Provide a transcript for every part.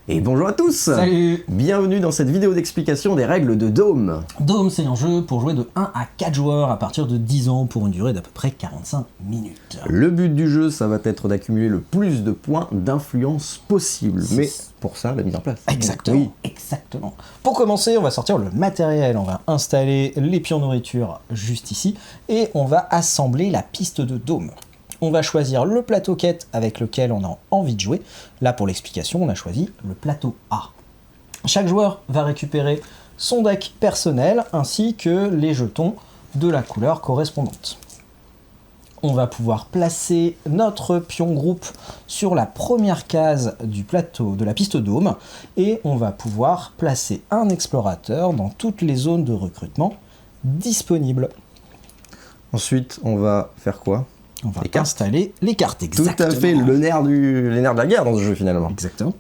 Et bonjour à tous. Salut. Bienvenue dans cette vidéo d'explication des règles de Dôme. Dôme, c'est un jeu pour jouer de 1 à 4 joueurs à partir de 10 ans pour une durée d'à peu près 45 minutes. Le but du jeu, ça va être d'accumuler le plus de points d'influence possible. Mais pour ça, la mise en place. Exactement, Oui. exactement. Pour commencer, on va sortir le matériel. On va installer les pions nourriture juste ici et on va assembler la piste de Dôme. On va choisir le plateau quête avec lequel on a envie de jouer. Là, pour l'explication, on a choisi le plateau A. Chaque joueur va récupérer son deck personnel ainsi que les jetons de la couleur correspondante. On va pouvoir placer notre pion groupe sur la première case du plateau de la piste Dôme et on va pouvoir placer un explorateur dans toutes les zones de recrutement disponibles. Ensuite, on va faire quoi? On va installer les cartes, exactement. Tout à fait, les nerfs de la guerre dans ce jeu finalement. Exactement.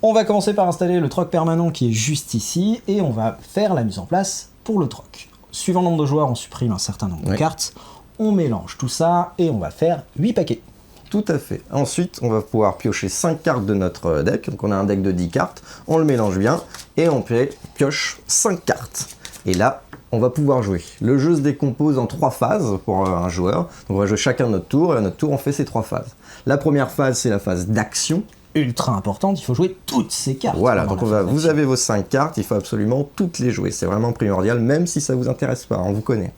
On va commencer par installer le troc permanent qui est juste ici et on va faire la mise en place pour le troc. Suivant le nombre de joueurs, on supprime un certain nombre de cartes, on mélange tout ça et on va faire 8 paquets. Tout à fait. Ensuite, on va pouvoir piocher 5 cartes de notre deck. Donc on a un deck de 10 cartes, on le mélange bien et on pioche 5 cartes. Et là, on va pouvoir jouer. Le jeu se décompose en 3 phases pour un joueur. Donc on va jouer chacun notre tour et à notre tour on fait ces 3 phases. La première phase, c'est la phase d'action. Ultra importante, il faut jouer toutes ces cartes. Voilà, donc vous avez vos 5 cartes, il faut absolument toutes les jouer. C'est vraiment primordial, même si ça vous intéresse pas, on vous connaît.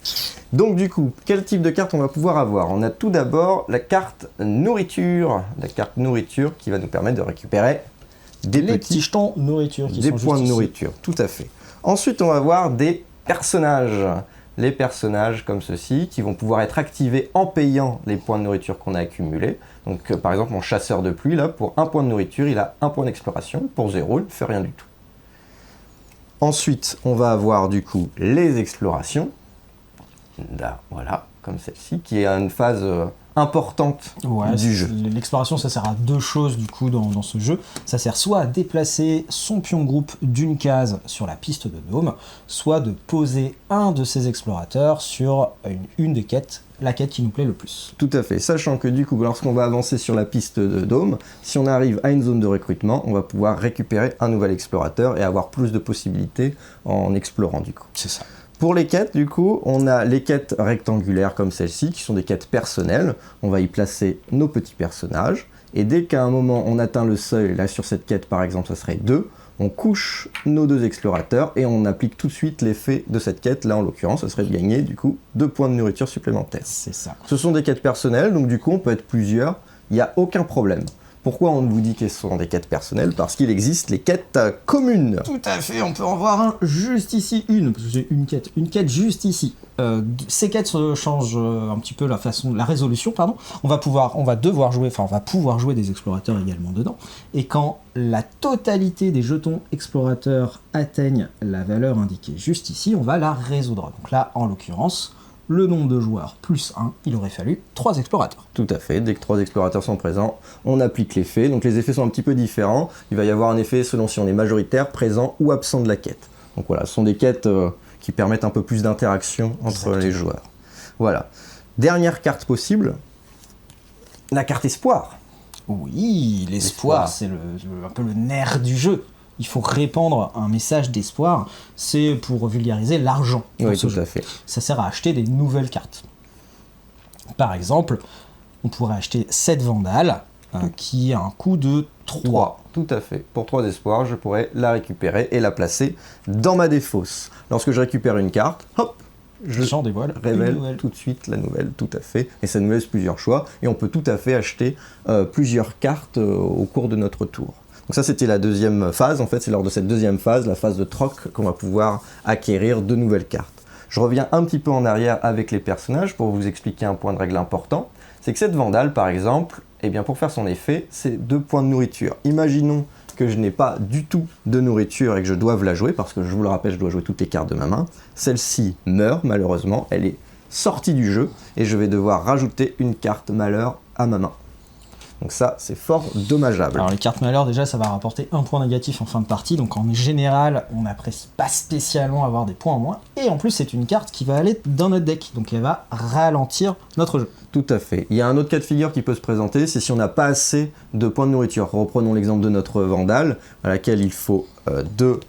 Donc du coup, quel type de carte on va pouvoir avoir? On a tout d'abord la carte nourriture. La carte nourriture qui va nous permettre de récupérer des petits jetons nourriture qui des sont points juste de ici. nourriture, tout à fait. Ensuite, on va avoir des personnages. Les personnages comme ceci, qui vont pouvoir être activés en payant les points de nourriture qu'on a accumulés. Donc par exemple, mon chasseur de pluie, là, pour 1 point de nourriture, il a 1 point d'exploration. Pour 0, il ne fait rien du tout. Ensuite, on va avoir du coup les explorations. Là, voilà, comme celle-ci, qui est une phase importante du jeu. L'exploration, ça sert à 2 choses du coup dans ce jeu. Ça sert soit à déplacer son pion groupe d'une case sur la piste de Dôme, soit de poser un de ses explorateurs sur une des quêtes, la quête qui nous plaît le plus. Tout à fait, sachant que du coup, lorsqu'on va avancer sur la piste de Dôme, si on arrive à une zone de recrutement, on va pouvoir récupérer un nouvel explorateur et avoir plus de possibilités en explorant du coup. C'est ça. Pour les quêtes, du coup, on a les quêtes rectangulaires comme celle-ci, qui sont des quêtes personnelles. On va y placer nos petits personnages. Et dès qu'à un moment, on atteint le seuil, là sur cette quête par exemple, ça serait 2, on couche nos 2 explorateurs et on applique tout de suite l'effet de cette quête. Là, en l'occurrence, ça serait de gagner, du coup, 2 points de nourriture supplémentaires. C'est ça. Ce sont des quêtes personnelles, donc du coup, on peut être plusieurs. Il n'y a aucun problème. Pourquoi on vous dit qu'elles sont des quêtes personnelles? Parce qu'il existe les quêtes communes. Tout à fait, on peut en voir un juste ici, parce que j'ai une quête juste ici. Ces quêtes changent un petit peu la résolution, pardon. On va pouvoir jouer des explorateurs également dedans. Et quand la totalité des jetons explorateurs atteignent la valeur indiquée juste ici, on va la résoudre. Donc là, en l'occurrence, le nombre de joueurs plus 1, il aurait fallu 3 explorateurs. Tout à fait, dès que 3 explorateurs sont présents, on applique l'effet. Donc les effets sont un petit peu différents. Il va y avoir un effet selon si on est majoritaire, présent ou absent de la quête. Donc voilà, ce sont des quêtes qui permettent un peu plus d'interaction entre les joueurs. Voilà. Dernière carte possible, la carte espoir. Oui, l'espoir, c'est un peu le nerf du jeu. Il faut répandre un message d'espoir, c'est pour vulgariser l'argent. Oui, tout à fait. Ça sert à acheter des nouvelles cartes. Par exemple, on pourrait acheter cette Vandale, qui a un coût de 3. Tout à fait. Pour 3 espoirs, je pourrais la récupérer et la placer dans ma défausse. Lorsque je récupère une carte, hop, j'en dévoile révèle tout de suite la nouvelle, tout à fait. Et ça nous laisse plusieurs choix. Et on peut tout à fait acheter plusieurs cartes au cours de notre tour. Donc ça, c'était la deuxième phase. En fait, c'est lors de cette deuxième phase, la phase de troc, qu'on va pouvoir acquérir de nouvelles cartes. Je reviens un petit peu en arrière avec les personnages pour vous expliquer un point de règle important. C'est que cette Vandale, par exemple, eh bien, pour faire son effet, c'est 2 points de nourriture. Imaginons que je n'ai pas du tout de nourriture et que je doive la jouer, parce que je vous le rappelle, je dois jouer toutes les cartes de ma main. Celle-ci meurt, malheureusement, elle est sortie du jeu, et je vais devoir rajouter une carte malheur à ma main. Donc ça, c'est fort dommageable. Alors les cartes malheur, déjà, ça va rapporter un point négatif en fin de partie, donc en général, on n'apprécie pas spécialement avoir des points en moins. Et en plus, c'est une carte qui va aller dans notre deck, donc elle va ralentir notre jeu. Tout à fait. Il y a un autre cas de figure qui peut se présenter, c'est si on n'a pas assez de points de nourriture. Reprenons l'exemple de notre Vandale, à laquelle il faut 2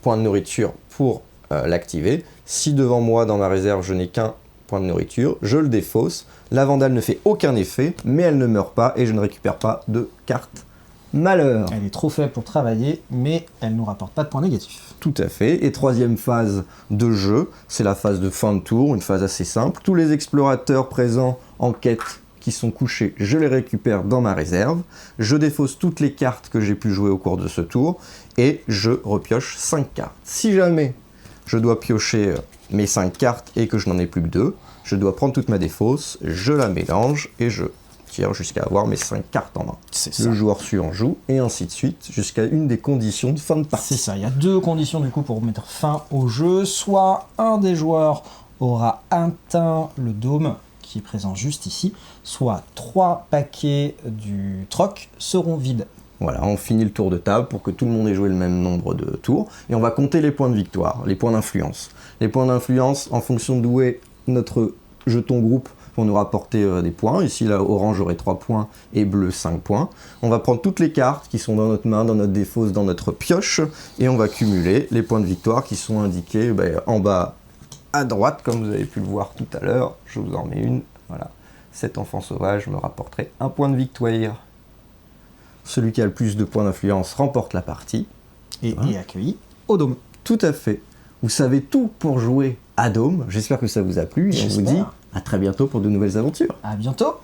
points de nourriture pour l'activer. Si devant moi, dans ma réserve, je n'ai qu'un point de nourriture, je le défausse. La Vandale ne fait aucun effet, mais elle ne meurt pas et je ne récupère pas de carte malheur. Elle est trop faible pour travailler, mais elle ne nous rapporte pas de points négatifs. Tout à fait. Et troisième phase de jeu, c'est la phase de fin de tour, une phase assez simple. Tous les explorateurs présents en quête qui sont couchés, je les récupère dans ma réserve. Je défausse toutes les cartes que j'ai pu jouer au cours de ce tour et je repioche 5 cartes. Si jamais je dois piocher mes 5 cartes et que je n'en ai plus que 2, je dois prendre toute ma défausse, je la mélange et je tire jusqu'à avoir mes 5 cartes en main. C'est ça. Le joueur suivant joue et ainsi de suite jusqu'à une des conditions de fin de partie. C'est ça, il y a 2 conditions du coup pour mettre fin au jeu. Soit un des joueurs aura atteint le dôme qui est présent juste ici, soit 3 paquets du troc seront vides. Voilà, on finit le tour de table pour que tout le monde ait joué le même nombre de tours. Et on va compter les points de victoire, les points d'influence. Les points d'influence, en fonction d'où est notre jeton groupe, vont nous rapporter des points. Ici, là, orange aurait 3 points et bleu 5 points. On va prendre toutes les cartes qui sont dans notre main, dans notre défausse, dans notre pioche, et on va cumuler les points de victoire qui sont indiqués en bas à droite, comme vous avez pu le voir tout à l'heure. Je vous en mets une. Voilà. Cet enfant sauvage me rapporterait 1 point de victoire. Celui qui a le plus de points d'influence remporte la partie. Et est accueilli au dôme. Tout à fait. Vous savez tout pour jouer à Dôme. J'espère que ça vous a plu et on vous dit à très bientôt pour de nouvelles aventures. À bientôt.